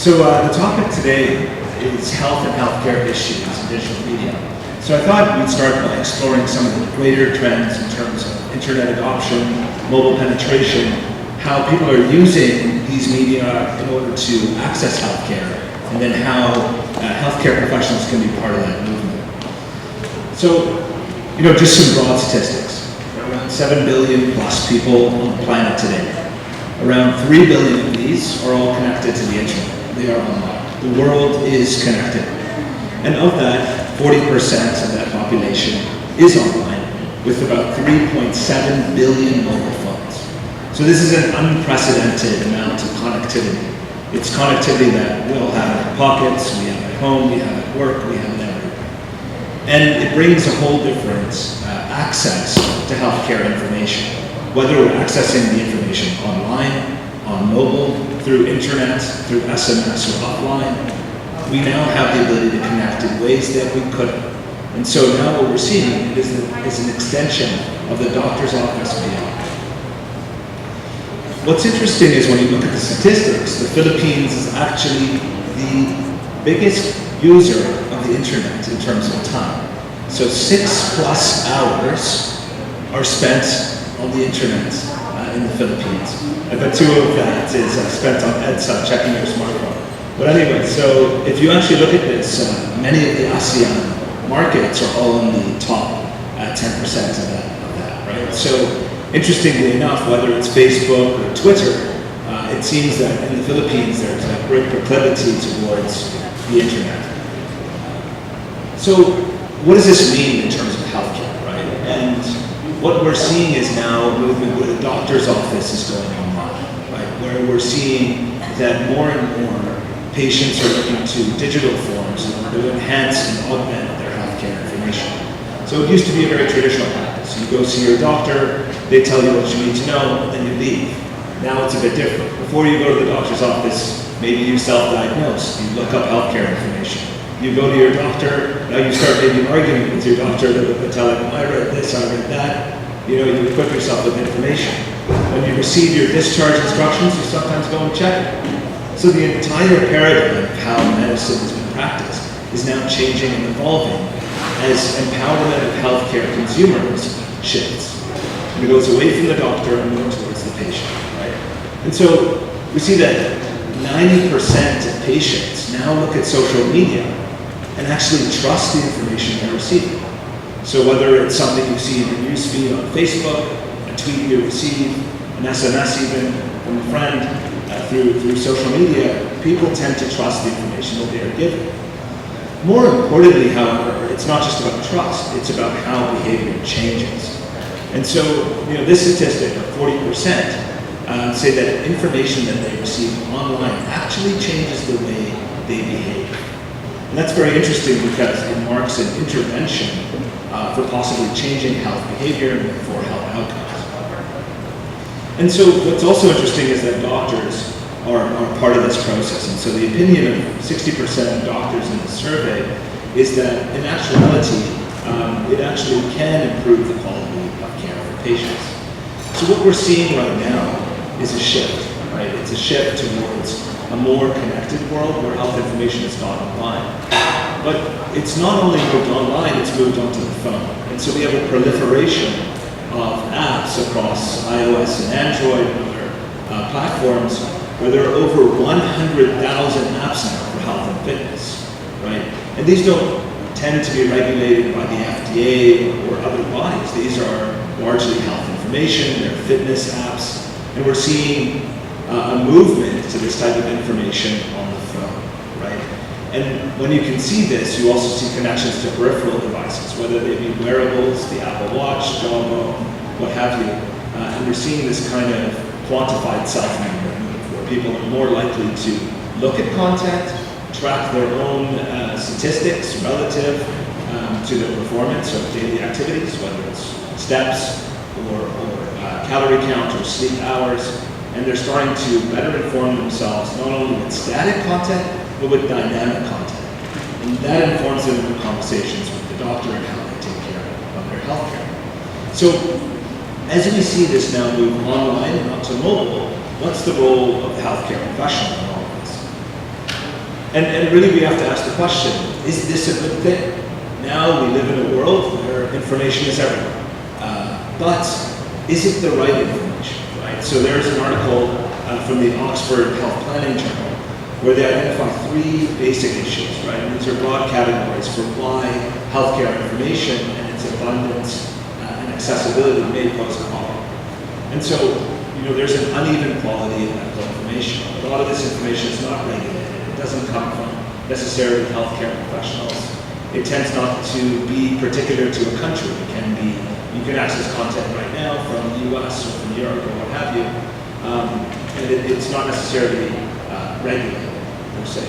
The topic today is health and healthcare issues in digital media. So I thought we'd start by exploring some of the greater trends in terms of internet adoption, mobile penetration, how people are using these media in order to access healthcare, and then how healthcare professionals can be part of that movement. So, just some broad statistics. Around 7 billion plus people on the planet today. Around 3 billion of these are all connected to the internet. They are online. The world is connected. And of that, 40% of that population is online, with about 3.7 billion mobile phones. So this is an unprecedented amount of connectivity. It's connectivity that we all have in our pockets, we have at home, we have at work, we have it everywhere. And it brings a whole different access to healthcare information, whether we're accessing the information online, on mobile, through internet, through SMS or offline. We now have the ability to connect in ways that we couldn't. And so now what we're seeing is an extension of the doctor's office beyond. What's interesting is when you look at the statistics, the Philippines is actually the biggest user of the internet in terms of time. So 6+ hours are spent on the internet in the Philippines. I bet 2 of that is spent on EDSA, checking your smartphone. But anyway, so if you actually look at this, many of the ASEAN markets are all in the top 10% of that, right? So interestingly enough, whether it's Facebook or Twitter, it seems that in the Philippines there's a great proclivity towards the internet. So what does this mean in terms of healthcare, right? And what we're seeing is now a movement where the doctor's office is going online, right? Where we're seeing that more and more patients are looking to digital forms in order to enhance and augment their healthcare information. So it used to be a very traditional practice. You go see your doctor, they tell you what you need to know, and then you leave. Now it's a bit different. Before you go to the doctor's office, maybe you self-diagnose, you look up healthcare information. You go to your doctor, now you start maybe arguing with your doctor, they're telling you, I read this, I read that. You equip yourself with information. When you receive your discharge instructions, you sometimes go and check it. So the entire paradigm of how medicine has been practiced is now changing and evolving as empowerment of healthcare consumers shifts. And it goes away from the doctor and more towards the patient, right? And so we see that 90% of patients now look at social media and actually trust the information they're receiving. So whether it's something you see in your newsfeed on Facebook, a tweet you receive, an SMS even from a friend, through social media, people tend to trust the information that they are given. More importantly, however, it's not just about trust, it's about how behavior changes. And so, this statistic of 40% say that information that they receive online actually changes the way they behave. And that's very interesting because it marks an intervention for possibly changing health behavior and therefore health outcomes. And so what's also interesting is that doctors are part of this process. And so the opinion of 60% of doctors in the survey is that in actuality, it actually can improve the quality of care for patients. So what we're seeing right now is a shift, right? It's a shift towards a more connected world where health information is gone online. But it's not only moved online, it's moved onto the phone. And so we have a proliferation of apps across iOS and Android and other platforms where there are over 100,000 apps now for health and fitness, right? And these don't tend to be regulated by the FDA or other bodies. These are largely health information, they're fitness apps, and we're seeing a movement to this type of information on the phone, right? And when you can see this, you also see connections to peripheral devices, whether they be wearables, the Apple Watch, Jawbone, what have you. And we're seeing this kind of quantified self-measurement move, where people are more likely to look at content, track their own statistics relative to the performance of daily activities, whether it's steps or calorie count or sleep hours. And they're starting to better inform themselves not only with static content, but with dynamic content. And that informs them in their conversations with the doctor and how they take care of their health care. So as we see this now move online and onto mobile, what's the role of the healthcare professional in all of this? And really we have to ask the question, is this a good thing? Now we live in a world where information is everywhere. But is it the right information, right? So there's an article from the Oxford Health Planning Journal where they identify 3 basic issues, right? And these are broad categories for why healthcare information and its abundance and accessibility may pose a problem. And so, there's an uneven quality of medical information. A lot of this information is not regulated. It doesn't come from necessarily healthcare professionals. It tends not to be particular to a country. It can be, you can access content right now from the US or from Europe or what have you. And it's not necessarily regulated, per se.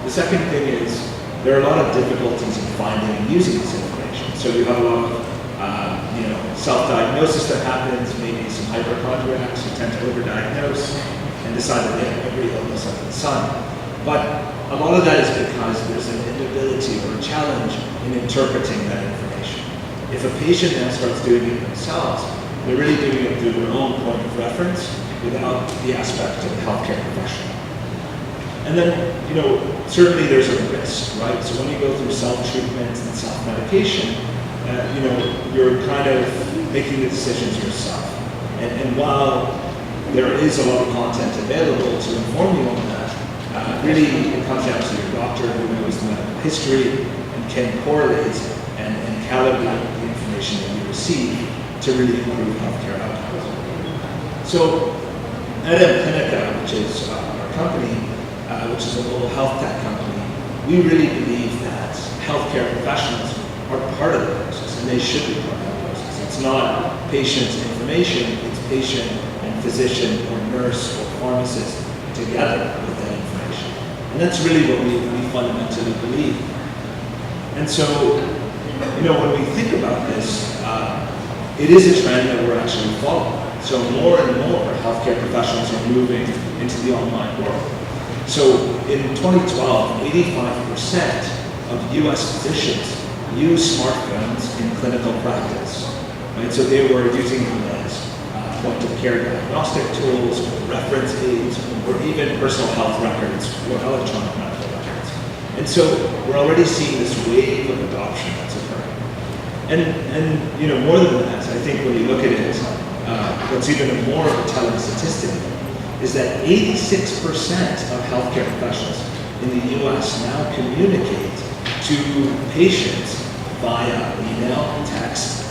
The second thing is, there are a lot of difficulties in finding and using this information. So you have a lot of self-diagnosis that happens, maybe some hypochondriacs who tend to overdiagnose and decide that they have every illness under the sun. But a lot of that is because there's an inability or a challenge in interpreting that information. If a patient now starts doing it themselves, they're really doing it through their own point of reference without the aspect of the healthcare professional. And then, certainly there's a risk, right? So when you go through self-treatment and self-medication, you're kind of making the decisions yourself. And while there is a lot of content available to inform you on that, really it comes down to your doctor who knows the medical history and can correlate and calibrate the information that you receive to really improve healthcare outcomes. So at MClinica, which is our company, which is a global health tech company, we really believe that healthcare professionals are part of the process, and they should be part of the process. It's not patient information, it's patient and physician or nurse or pharmacist together with that information. And that's really what we fundamentally believe. And so, when we think about this, it is a trend that we're actually following. So more and more healthcare professionals are moving into the online world. So in 2012, 85% of US physicians use smartphones in clinical practice, right? So they were using them as point-of-care diagnostic tools, or reference aids, or even personal health records or electronic medical records. And so we're already seeing this wave of adoption that's occurring. And more than that, I think when you look at it, what's even more of a telling statistic is that 86% of healthcare professionals in the US now communicate to patients via email, text,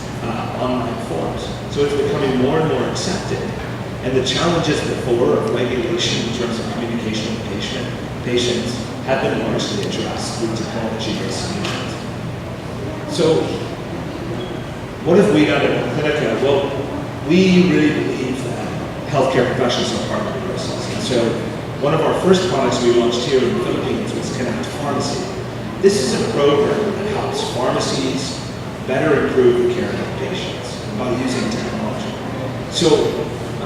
online forms. So it's becoming more and more accepted. And the challenges before of regulation in terms of communication with patients have been largely addressed through technology-based solutions. So what have we done at MClinica? Well, we really believe that healthcare professionals are part of the process. And so one of our first products we launched here in the Philippines was Connect Pharmacy. This is a program that helps pharmacies better improve the care of patients by using technology. So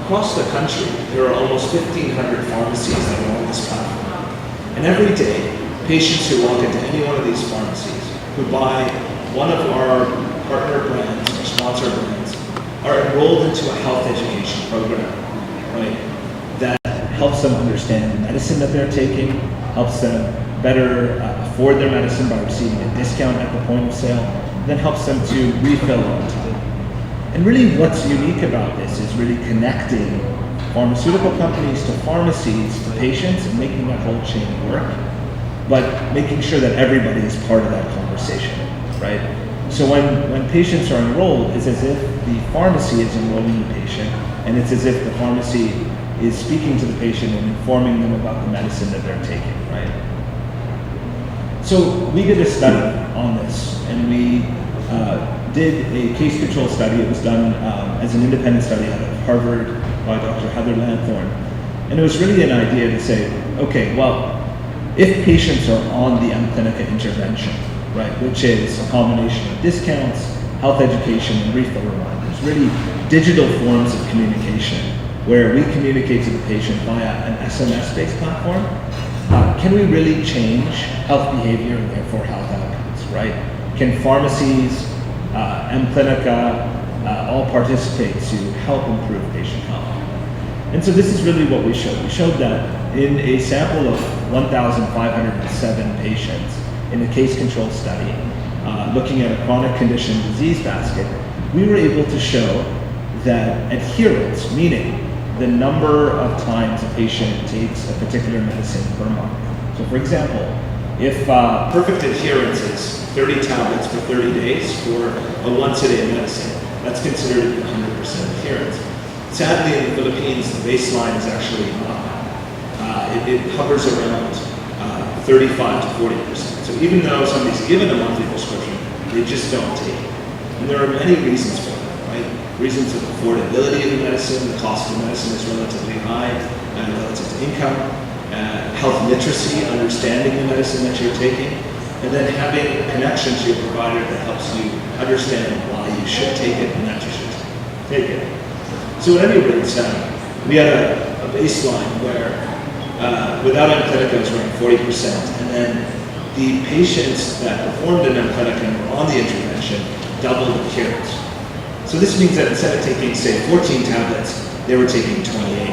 across the country, there are almost 1,500 pharmacies that are on this platform. And every day, patients who walk into any one of these pharmacies, who buy one of our partner brands or sponsor brands, are enrolled into a health education program, right? That helps them understand the medicine that they're taking, helps them better afford their medicine by receiving a discount at the point of sale, then helps them to refill on time. And really what's unique about this is really connecting pharmaceutical companies to pharmacies to patients and making that whole chain work, but making sure that everybody is part of that conversation, right? So when patients are enrolled, it's as if the pharmacy is enrolling the patient, and it's as if the pharmacy is speaking to the patient and informing them about the medicine that they're taking, right? So we did a study on this, and we did a case control study. It was done as an independent study out of Harvard by Dr. Heather Lanthorn. And it was really an idea to say, okay, well, if patients are on the MClinica intervention, right, which is a combination of discounts, health education, and refill reminders, really digital forms of communication, where we communicate to the patient via an SMS-based platform, can we really change health behavior and therefore health outcomes, right? Can pharmacies, MClinica, all participate to help improve patient health? And so this is really what we showed. We showed that in a sample of 1,507 patients in a case control study, looking at a chronic condition disease basket, we were able to show that adherence, meaning the number of times a patient takes a particular medicine per month. So for example, if Perfect adherence is 30 tablets for 30 days for a once-a-day medicine, that's considered 100% adherence. Sadly, in the Philippines, the baseline is actually not. It hovers around 35 to 40%. So even though somebody's given a monthly prescription, they just don't take it. And there are many reasons for that, right? Reasons of affordability of the medicine, the cost of the medicine is relatively high relative to income, health literacy, understanding the medicine that you're taking, and then having a connection to your provider that helps you understand why you should take it and that you should take it. So at any rate, we had a baseline where without MClinica it was around 40%, and then the patients that performed an MClinica and were on the intervention doubled adherence. So this means that instead of taking, say, 14 tablets, they were taking 28.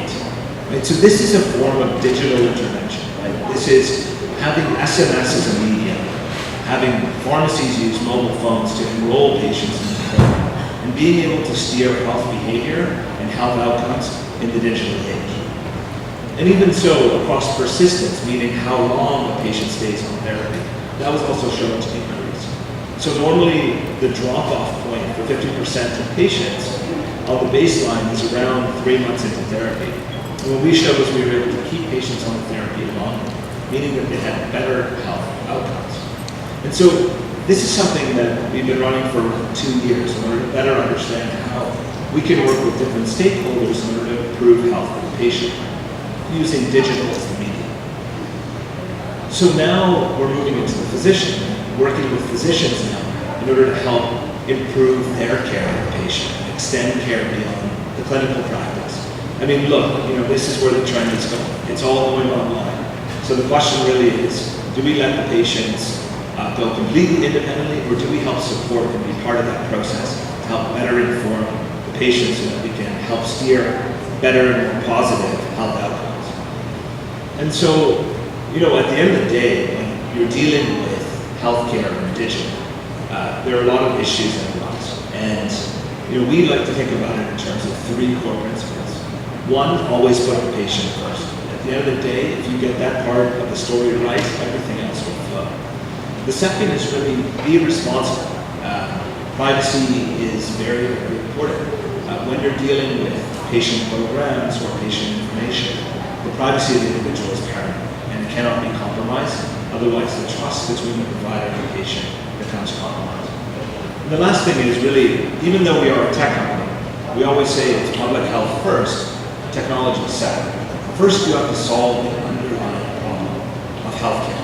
Right? So this is a form of digital intervention. Right? This is having SMS as a medium, having pharmacies use mobile phones to enroll patients in the program, and being able to steer health behavior and health outcomes in the digital age. And even so, across persistence, meaning how long a patient stays on therapy, that was also shown to increase. So normally, the drop-off point for 50% of patients on the baseline is around 3 months into therapy. And what we showed was we were able to keep patients on the therapy longer, meaning that they had better health outcomes. And so this is something that we've been running for 2 years in order to better understand how we can work with different stakeholders in order to improve health for the patient, using digital as the medium. So now we're moving into the physician, working with physicians now in order to help improve their care of the patient, extend care beyond the clinical practice. I mean, look, this is where the trend is going. It's all going online. So the question really is, do we let the patients go completely independently, or do we help support and be part of that process to help better inform the patient so that we can help steer better and more positive health outcomes? And so, at the end of the day, when you're dealing with healthcare and digital, there are a lot of issues that arise. And, we like to think about it in terms of 3 core principles. One, always put the patient first. At the end of the day, if you get that part of the story right, everything else will flow. The second is really be responsible. Privacy is very, very important. When you're dealing with patient programs or patient information, the privacy of the individual is paramount and cannot be compromised. Otherwise, the trust between the provider and the patient becomes compromised. And the last thing is really, even though we are a tech company, we always say it's public health first, technology second. First, you have to solve the underlying problem of healthcare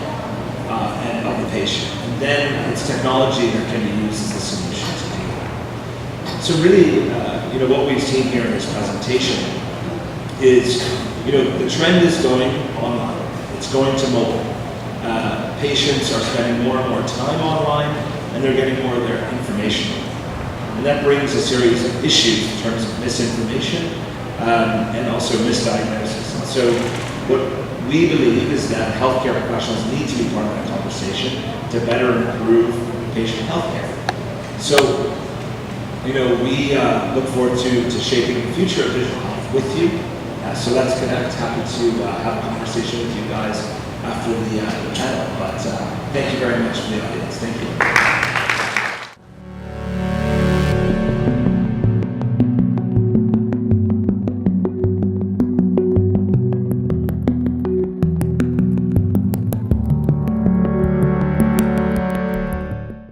and of the patient. And then it's technology that can be used as the solution to do that. So really, what we've seen here in this presentation is, the trend is going online. It's going to mobile. Patients are spending more and more time online, and they're getting more of their information online. And that brings a series of issues in terms of misinformation and also misdiagnosis. And so what we believe is that healthcare professionals need to be part of that conversation to better improve patient healthcare. So, we look forward to shaping the future of digital health with you. So let's connect. Happy to have a conversation with you guys after the panel. But thank you very much for the audience. Thank you.